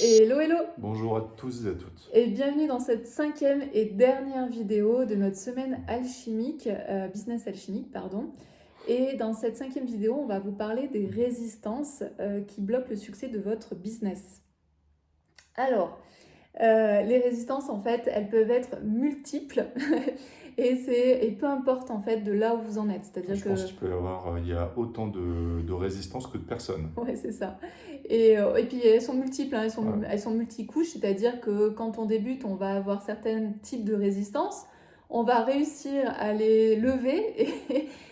Hello, hello Bonjour à tous et à toutes. et bienvenue dans cette 5e et dernière vidéo de notre semaine alchimique, business alchimique, pardon. Et dans cette 5e vidéo, on va vous parler des résistances qui bloquent le succès de votre business. Alors, les résistances, en fait, elles peuvent être multiples et peu importe, en fait, de là où vous en êtes. C'est-à-dire Je pense que qu'il peut y avoir, il y a autant de résistance que de personnes. ouais, c'est ça. Et puis elles sont multiples, hein, Voilà. elles sont multicouches, c'est-à-dire que quand on débute, on va avoir certains types de résistance, on va réussir à les lever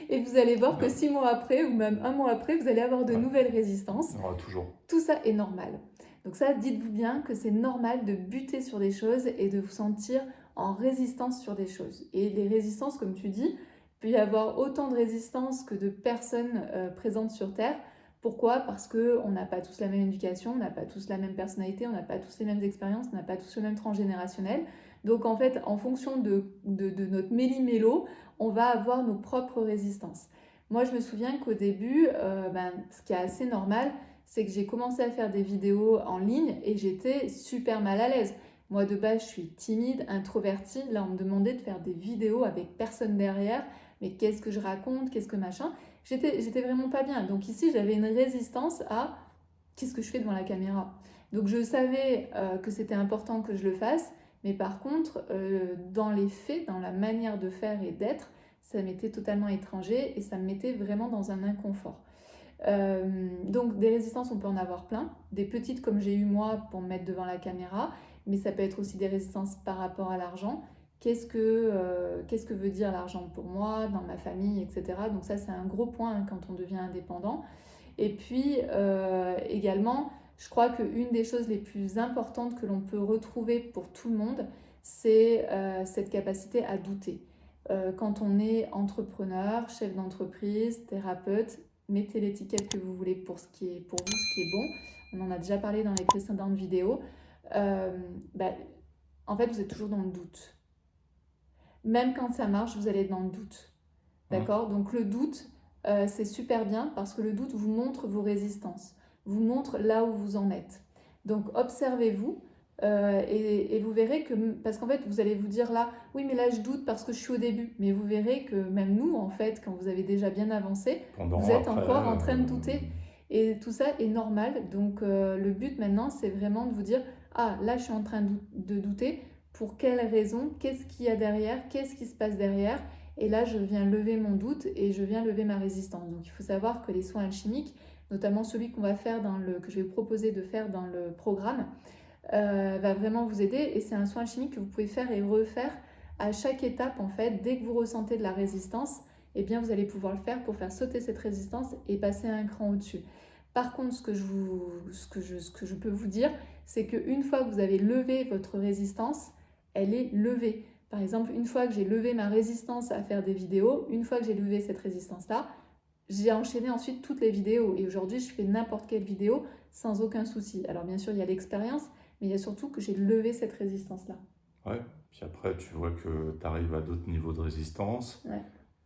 et vous allez voir que Bien. 6 mois après ou même un mois après, vous allez avoir de Ouais. nouvelles résistances. Il y en aura toujours. Tout ça est normal. Donc ça, dites-vous bien que c'est normal de buter sur des choses et de vous sentir en résistance sur des choses. Et les résistances, comme tu dis, il peut y avoir autant de résistances que de personnes présentes sur Terre. Pourquoi? Parce qu'on n'a pas tous la même éducation, on n'a pas tous la même personnalité, on n'a pas tous les mêmes expériences, on n'a pas tous le même transgénérationnel. Donc en fait, en fonction de notre méli-mélo, on va avoir nos propres résistances. Moi, je me souviens qu'au début, ce qui est assez normal, c'est que j'ai commencé à faire des vidéos en ligne et j'étais super mal à l'aise. Moi, de base, je suis timide, introvertie. Là, on me demandait de faire des vidéos avec personne derrière. Mais qu'est-ce que je raconte? Qu'est-ce que machin? J'étais vraiment pas bien. Donc ici, j'avais une résistance à qu'est-ce que je fais devant la caméra. Donc je savais que c'était important que je le fasse. Mais par contre, dans les faits, dans la manière de faire et d'être, ça m'était totalement étranger et ça me mettait vraiment dans un inconfort. Donc des résistances, on peut en avoir plein. Des petites comme j'ai eu moi pour me mettre devant la caméra, mais ça peut être aussi des résistances par rapport à l'argent. Qu'est-ce que veut dire l'argent pour moi, dans ma famille, etc. Donc ça, c'est un gros point hein, quand on devient indépendant. Et puis également, je crois qu'une des choses les plus importantes que l'on peut retrouver pour tout le monde, c'est cette capacité à douter. Quand on est entrepreneur, chef d'entreprise, thérapeute, mettez l'étiquette que vous voulez pour ce qui est pour vous, ce qui est bon. On en a déjà parlé dans les précédentes vidéos. Euh, bah, En fait, vous êtes toujours dans le doute. Même quand ça marche, vous allez être dans le doute. Hum. D'accord? Donc le doute, c'est super bien parce que le doute vous montre vos résistances, vous montre là où vous en êtes. Donc observez-vous et vous verrez que, parce qu'en fait vous allez vous dire là, oui mais là je doute parce que je suis au début, mais vous verrez que même nous en fait, quand vous avez déjà bien avancé, vous Pendant, êtes après, encore en train de douter. Et tout ça est normal. Donc le but maintenant c'est vraiment de vous dire, ah là je suis en train de douter, pour quelle raison, qu'est-ce qu'il y a derrière, qu'est-ce qui se passe derrière, et là, je viens lever mon doute et je viens lever ma résistance. Donc, il faut savoir que les soins alchimiques, notamment celui qu'on va faire que je vais vous proposer de faire dans le programme, va vraiment vous aider. Et c'est un soin alchimique que vous pouvez faire et refaire à chaque étape, en fait. Dès que vous ressentez de la résistance, eh bien, vous allez pouvoir le faire pour faire sauter cette résistance et passer un cran au-dessus. Par contre, ce que je peux vous dire, c'est qu'une fois que vous avez levé votre résistance, elle est levée. Par exemple, une fois que j'ai levé ma résistance à faire des vidéos, une fois que j'ai levé cette résistance-là, j'ai enchaîné ensuite toutes les vidéos. Et aujourd'hui, je fais n'importe quelle vidéo sans aucun souci. Alors bien sûr, il y a l'expérience, mais il y a surtout que j'ai levé cette résistance-là. ouais. Puis après, tu vois que tu arrives à d'autres niveaux de résistance. Ouais.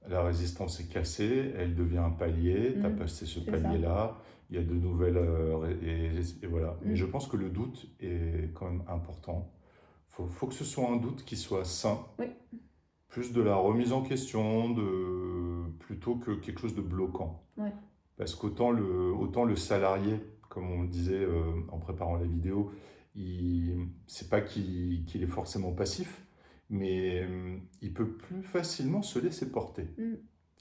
La résistance est cassée, elle devient un palier. Tu as Mmh, passé ce c'est ça. palier-là. Il y a de nouvelles. Et voilà. Mais je Mmh. pense que le doute est quand même important. Faut que ce soit un doute qui soit sain. Oui. Plus de la remise en question, plutôt que quelque chose de bloquant. Ouais. Parce autant le salarié, comme on le disait en préparant la vidéo, c'est pas qu'il est forcément passif, mais il peut plus facilement se laisser porter. Mmh.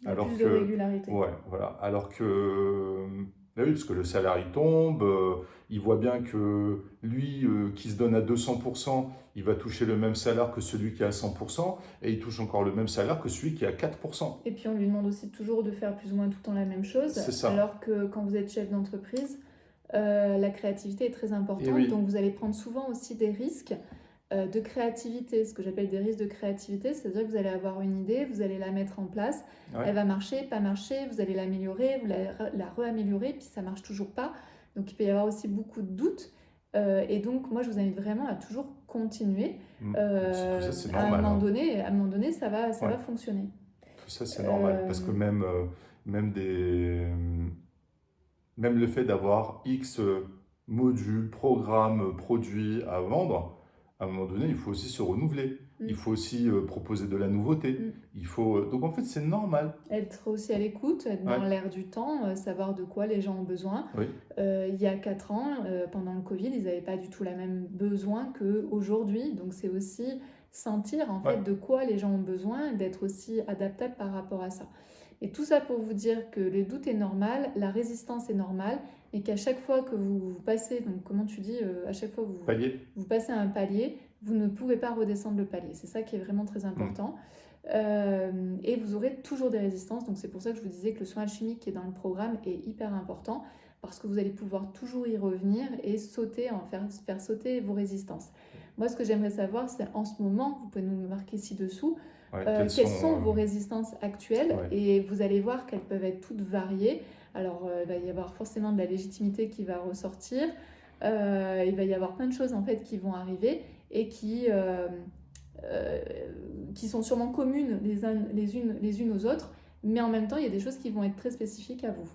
Il y a Alors plus de que, régularité. ouais, voilà. Alors que, bah oui, parce que le salarié tombe, il voit bien que lui, qui se donne à 200%, il va toucher le même salaire que celui qui est à 100%, et il touche encore le même salaire que celui qui est à 4%. Et puis on lui demande aussi toujours de faire plus ou moins tout le temps la même chose, C'est ça. alors que quand vous êtes chef d'entreprise, la créativité est très Et importante. oui, Donc vous allez prendre souvent aussi des risques de créativité, ce que j'appelle des risques de créativité, c'est-à-dire que vous allez avoir une idée, vous allez la mettre en place, ouais. elle va marcher, pas marcher, vous allez l'améliorer, vous la re-améliorer, puis ça marche toujours pas. Donc il peut y avoir aussi beaucoup de doutes. Et donc moi je vous invite vraiment à toujours continuer. Tout ça, c'est À un normal, moment hein. donné, ça Ouais, va fonctionner. tout ça, c'est normal. Parce que Euh, même le fait d'avoir X modules, programmes, produits à vendre, à un moment donné, il faut aussi se renouveler. Il Mm. faut aussi proposer de la nouveauté. Mm. Il faut... Donc en fait, c'est normal. Être aussi à l'écoute, être dans Ouais, l'air du temps, savoir de quoi les gens ont besoin. oui, Il y a 4 ans, pendant le Covid, ils n'avaient pas du tout la même besoin qu'aujourd'hui. Donc c'est aussi sentir en ouais, fait de quoi les gens ont besoin et d'être aussi adaptable par rapport à ça. Et tout ça pour vous dire que le doute est normal, la résistance est normale, et qu'à chaque fois que vous passez, donc comment tu dis, à chaque fois que palier. vous passez un palier, vous ne pouvez pas redescendre le palier. C'est ça qui est vraiment très Mm. important. Et vous aurez toujours des résistances. Donc c'est pour ça que je vous disais que le soin alchimique qui est dans le programme est hyper important parce que vous allez pouvoir toujours y revenir et sauter, faire sauter vos résistances. Moi, ce que j'aimerais savoir, c'est en ce moment, vous pouvez nous marquer ci-dessous, Ouais, quelles sont vos résistances actuelles ouais. et vous allez voir qu'elles peuvent être toutes variées. Alors, il va y avoir forcément de la légitimité qui va ressortir. Il va y avoir plein de choses en fait qui vont arriver et euh, qui sont sûrement communes les unes aux autres, mais en même temps, il y a des choses qui vont être très spécifiques à vous.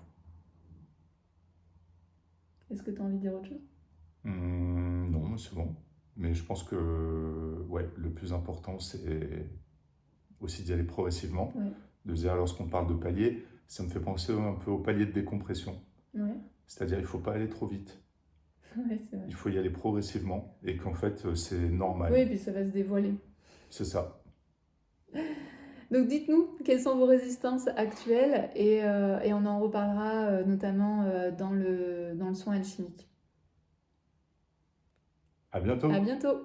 Est-ce que tu as envie de dire autre chose? Non, mais c'est bon. Mais je pense que ouais, le plus important, c'est aussi d'y aller progressivement. Ouais, De se dire, lorsqu'on parle de palier, ça me fait penser un peu au palier de décompression. ouais, C'est-à-dire, il ne faut pas aller trop vite. ouais, c'est vrai. Il faut y aller progressivement et qu'en fait, c'est Oui, normal. et puis ça va se dévoiler. C'est ça. Donc dites-nous quelles sont vos résistances actuelles et on en reparlera notamment dans le soin alchimique. À À bientôt! bientôt!